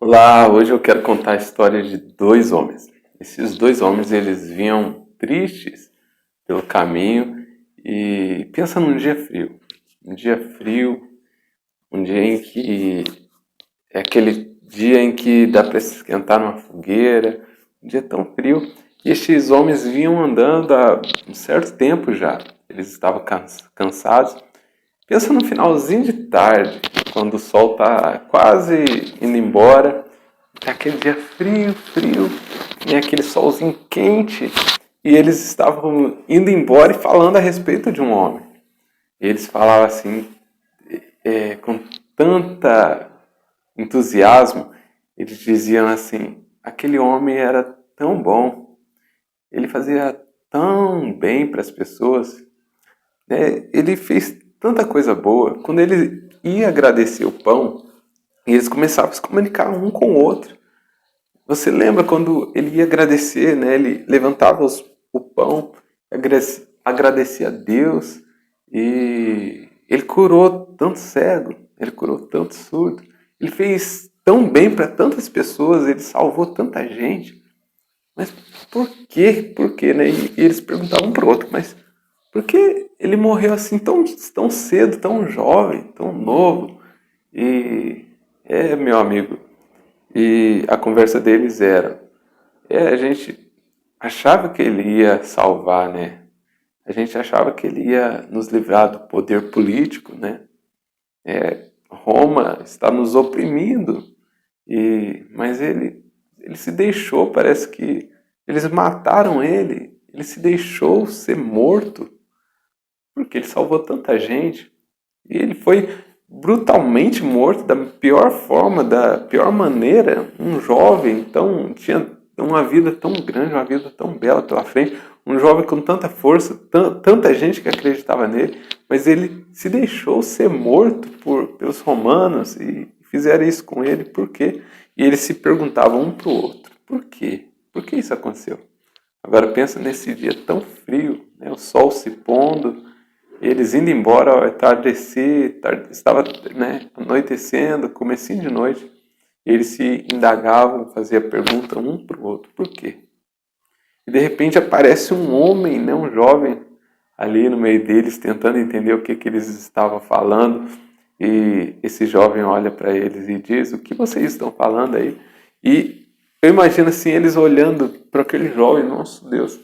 Olá, hoje eu quero contar a história de dois homens. Esses dois homens, eles vinham tristes pelo caminho e pensa num dia frio. Um dia frio, um dia em que é aquele dia em que dá para se esquentar numa fogueira, um dia tão frio. E estes homens vinham andando há um certo tempo já. Eles estavam cansados. Pensa no finalzinho de tarde, quando o sol está quase indo embora, tá aquele dia frio, frio, e aquele solzinho quente, e eles estavam indo embora e falando a respeito de um homem. Eles falavam assim, com tanta entusiasmo, eles diziam assim: aquele homem era tão bom, ele fazia tão bem para as pessoas, né? Ele fez tanta coisa boa. Quando ele ia agradecer o pão, eles começavam a se comunicar um com o outro. Você lembra quando ele ia agradecer, né? Ele levantava o pão, agradecia a Deus, e ele curou tanto cego, ele curou tanto surdo, ele fez tão bem para tantas pessoas, ele salvou tanta gente. Mas por quê? Por quê, né? E eles perguntavam um para o outro, mas por que ele morreu assim tão cedo, tão jovem, tão novo? E meu amigo, e a conversa deles era, a gente achava que ele ia salvar, né? A gente achava que ele ia nos livrar do poder político, né? Roma está nos oprimindo, mas ele se deixou, parece que eles mataram ele se deixou ser morto, porque ele salvou tanta gente. E ele foi brutalmente morto da pior forma, da pior maneira. Um jovem tinha uma vida tão grande, uma vida tão bela pela frente, um jovem com tanta força, tanta gente que acreditava nele, mas ele se deixou ser morto pelos romanos e fizeram isso com ele. Por quê? E eles se perguntavam um para o outro: por quê? Por que isso aconteceu? Agora pensa nesse dia tão frio, né? O sol se pondo, eles indo embora ao entardecer, estava, né, anoitecendo, comecinho de noite. Eles se indagavam, faziam pergunta um para o outro: por quê? E de repente aparece um homem, né, um jovem, ali no meio deles, tentando entender o que eles estavam falando. E esse jovem olha para eles e diz: o que vocês estão falando aí? E eu imagino assim, eles olhando para aquele jovem: nosso Deus,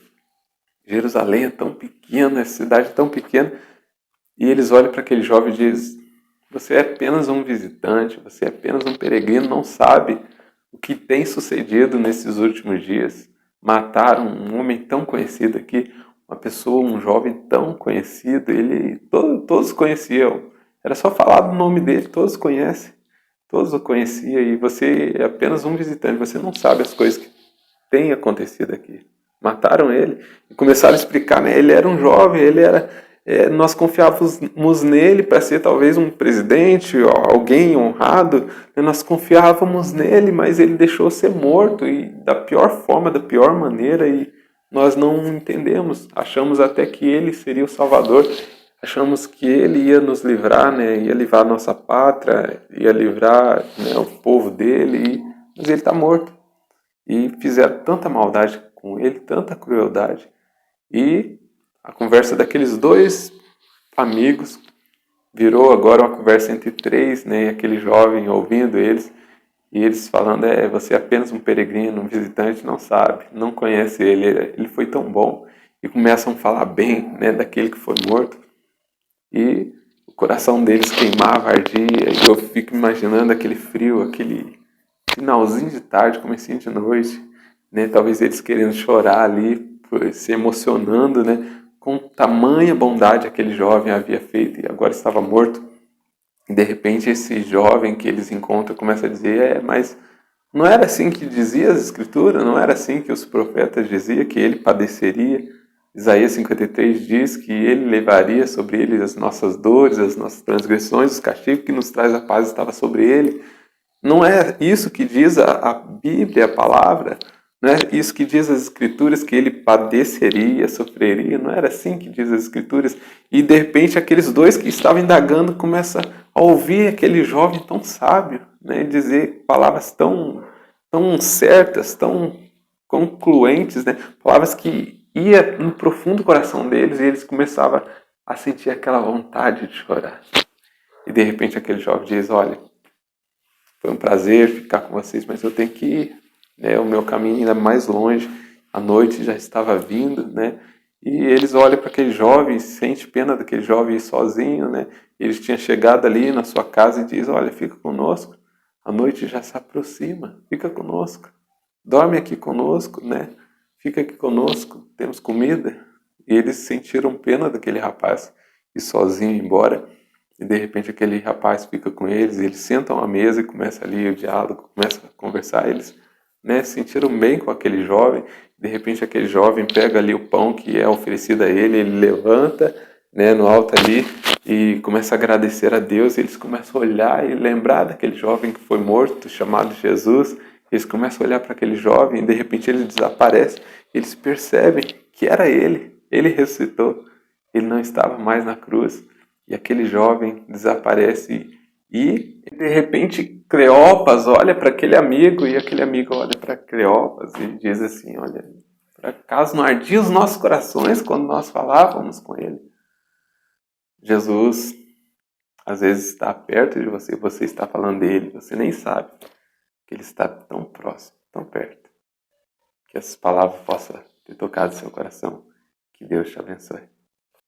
Jerusalém é tão pequena, essa cidade é tão pequena. E eles olham para aquele jovem e dizem: você é apenas um visitante, você é apenas um peregrino, não sabe o que tem sucedido nesses últimos dias. Mataram um homem tão conhecido aqui, uma pessoa, um jovem tão conhecido, todos conheciam. Era só falar do nome dele, todos conhecem, todos o conheciam, e você é apenas um visitante, você não sabe as coisas que têm acontecido aqui. Mataram ele e começaram a explicar, né? Ele era um jovem, nós confiávamos nele para ser talvez um presidente, alguém honrado, né? Nós confiávamos nele, mas ele deixou ser morto, e da pior forma, da pior maneira, e nós não entendemos. Achamos até que ele seria o Salvador, achamos que ele ia nos livrar, né? Ia livrar a nossa pátria, ia livrar, né, o povo dele, mas ele está morto. E fizeram tanta maldade com ele, tanta crueldade. E a conversa daqueles dois amigos virou agora uma conversa entre três, né? E aquele jovem ouvindo eles, e eles falando: você é apenas um peregrino, um visitante, não sabe, não conhece ele foi tão bom. E começam a falar bem, né, daquele que foi morto. E o coração deles queimava, ardia, e eu fico imaginando aquele frio, aquele finalzinho de tarde, comecinho de noite, né? Talvez eles querendo chorar ali, se emocionando, né? Com tamanha bondade aquele jovem havia feito e agora estava morto. E de repente esse jovem que eles encontram começa a dizer: mas não era assim que dizia as escrituras, não era assim que os profetas diziam que ele padeceria. Isaías 53 diz que ele levaria sobre ele as nossas dores, as nossas transgressões, os castigos que nos traz a paz estava sobre ele. Não é isso que diz a Bíblia, a palavra? Não é isso que diz as Escrituras, que ele padeceria, sofreria? Não era assim que diz as Escrituras? E de repente aqueles dois que estavam indagando começam a ouvir aquele jovem tão sábio, né, e dizer palavras tão, tão certas, tão concluentes, né, palavras que ia no profundo coração deles e eles começavam a sentir aquela vontade de chorar. E de repente aquele jovem diz, olha, foi um prazer ficar com vocês, mas eu tenho que ir, né, o meu caminho ainda é mais longe, a noite já estava vindo, né, e eles olham para aquele jovem, sente pena daquele jovem ir sozinho, né, eles tinham chegado ali na sua casa e diz, olha, fica conosco, a noite já se aproxima, fica conosco, dorme aqui conosco, né, fica aqui conosco, temos comida. E eles sentiram pena daquele rapaz ir sozinho embora. E de repente aquele rapaz fica com eles sentam à mesa e começa ali o diálogo, começa a conversar. Eles, né, sentiram bem com aquele jovem. De repente aquele jovem pega ali o pão que é oferecido a ele levanta, né, no alto ali e começa a agradecer a Deus. Eles começam a olhar e lembrar daquele jovem que foi morto, chamado Jesus. Eles começam a olhar para aquele jovem e de repente ele desaparece. Eles percebem que era ele ressuscitou, ele não estava mais na cruz. E aquele jovem desaparece e de repente Cleopas olha para aquele amigo e aquele amigo olha para Cleopas e diz assim, olha, por acaso não ardia os nossos corações quando nós falávamos com ele? Jesus às vezes está perto de você, você está falando dele, você nem sabe que ele está tão próximo, tão perto. Que essas palavras possam ter tocado seu coração. Que Deus te abençoe.